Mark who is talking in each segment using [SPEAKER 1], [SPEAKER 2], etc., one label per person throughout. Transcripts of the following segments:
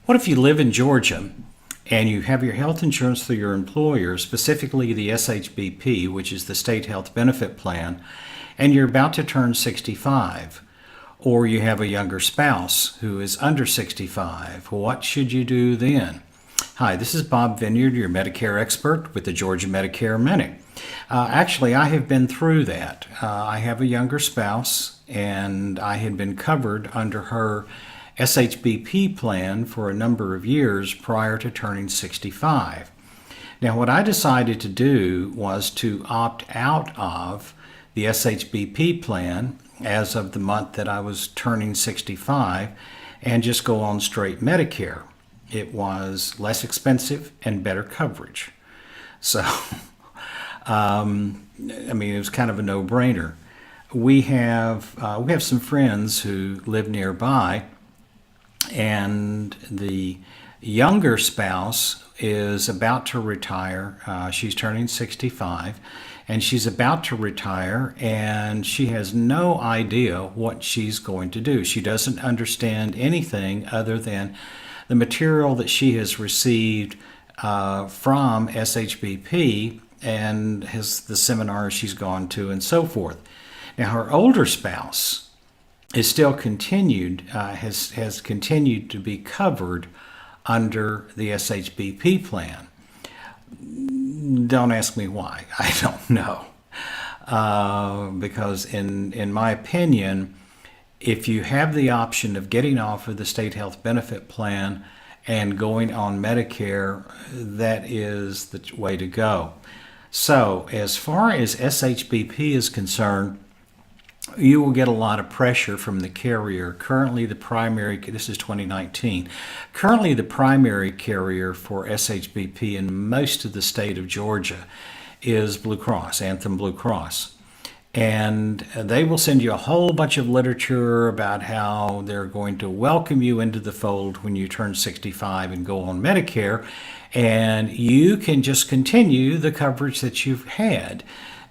[SPEAKER 1] What if you live in Georgia and you have your health insurance through your employer, specifically the SHBP, which is the State Health Benefit Plan, and you're about to turn 65, or you have a younger spouse who is under 65? What should you do then? Hi, this is Bob Vineyard, your Medicare expert with the Georgia Medicare Minute. Actually, I have been through that. I have a younger spouse, and I had been covered under her SHBP plan for a number of years prior to turning 65. Now, what I decided to do was to opt out of the SHBP plan as of the month that I was turning 65 and just go on straight Medicare. It was less expensive and better coverage. So, it was kind of a no-brainer. We have some friends who live nearby, and the younger spouse is about to retire. She's turning 65, and she's about to retire, and she has no idea what she's going to do. She doesn't understand anything other than the material that she has received from SHBP and the seminars she's gone to and so forth. Now, her older spouse is still has continued to be covered under the SHBP plan. Don't ask me why. I don't know. Because in my opinion, if you have the option of getting off of the state health benefit plan and going on Medicare, that is the way to go. So as far as SHBP is concerned, you will get a lot of pressure from the carrier. Currently, this is 2019, currently the primary carrier for SHBP in most of the state of Georgia is Blue Cross, Anthem Blue Cross. And they will send you a whole bunch of literature about how they're going to welcome you into the fold when you turn 65 and go on Medicare, and you can just continue the coverage that you've had.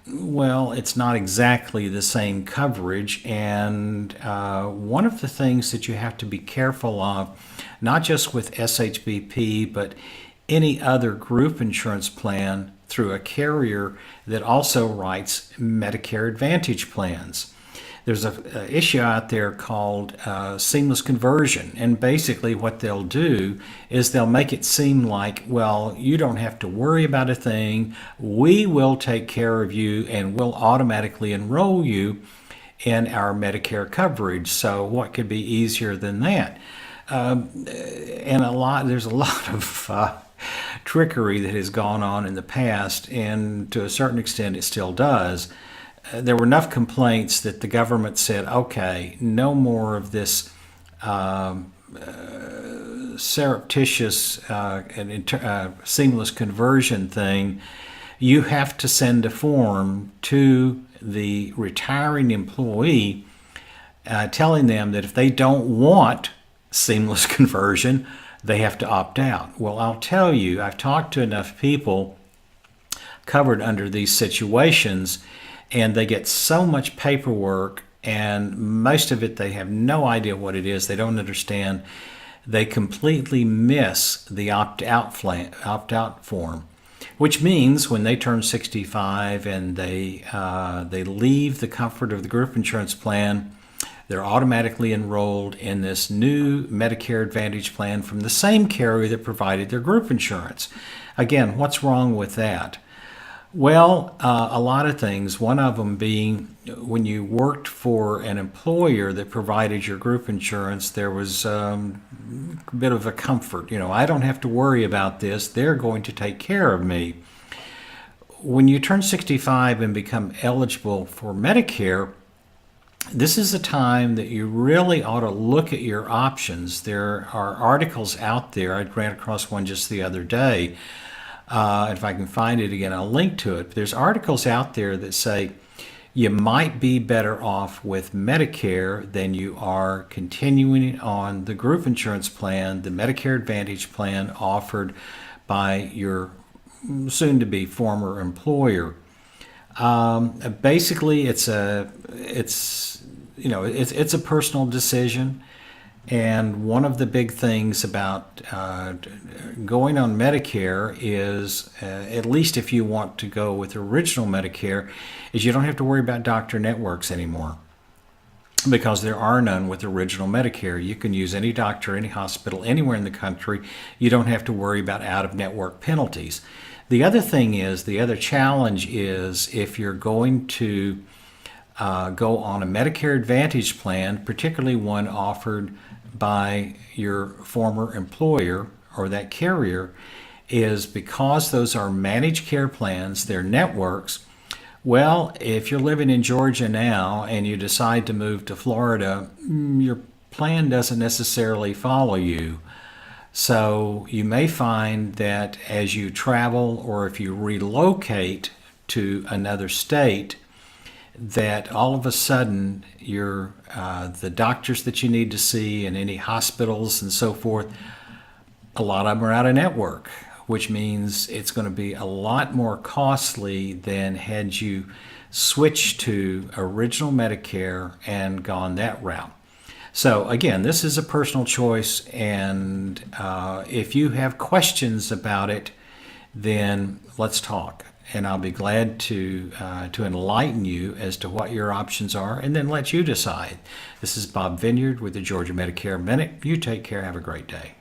[SPEAKER 1] Well, it's not exactly the same coverage, and one of the things that you have to be careful of, not just with SHBP, but any other group insurance plan through a carrier that also writes Medicare Advantage plans. There's an issue out there called seamless conversion, and basically what they'll do is they'll make it seem like, well, you don't have to worry about a thing. We will take care of you and we'll automatically enroll you in our Medicare coverage. So what could be easier than that? There's a lot of trickery that has gone on in the past, and to a certain extent it still does. There were enough complaints that the government said, okay, no more of this surreptitious seamless conversion thing. You have to send a form to the retiring employee telling them that if they don't want seamless conversion, they have to opt out. Well, I'll tell you, I've talked to enough people covered under these situations, and they get so much paperwork, and most of it they have no idea what it is. They don't understand. They completely miss the opt-out form, which means when they turn 65 and they leave the comfort of the group insurance plan, they're automatically enrolled in this new Medicare Advantage plan from the same carrier that provided their group insurance. Again, what's wrong with that? Well, a lot of things. One of them being when you worked for an employer that provided your group insurance, there was a bit of a comfort. I don't have to worry about this. They're going to take care of me. When you turn 65 and become eligible for Medicare, this is a time that you really ought to look at your options. There are articles out there. I ran across one just the other day. If I can find it again, I'll link to it. But there's articles out there that say you might be better off with Medicare than you are continuing on the group insurance plan, the Medicare Advantage plan offered by your soon-to-be former employer. Basically, it's a personal decision. And one of the big things about going on Medicare is, at least if you want to go with original Medicare, is you don't have to worry about doctor networks anymore, because there are none with original Medicare. You can use any doctor, any hospital, anywhere in the country. You don't have to worry about out-of-network penalties. The other thing is, the other challenge is, if you're going to go on a Medicare Advantage plan, particularly one offered by your former employer or that carrier, is because those are managed care plans, they're networks. Well, if you're living in Georgia now and you decide to move to Florida, your plan doesn't necessarily follow you. So you may find that as you travel, or if you relocate to another state, that all of a sudden the doctors that you need to see and any hospitals and so forth, a lot of them are out of network, which means it's going to be a lot more costly than had you switched to original Medicare and gone that route. So again, this is a personal choice, and if you have questions about it, then let's talk. And I'll be glad to enlighten you as to what your options are, and then let you decide. This is Bob Vineyard with the Georgia Medicare Minute. You take care. Have a great day.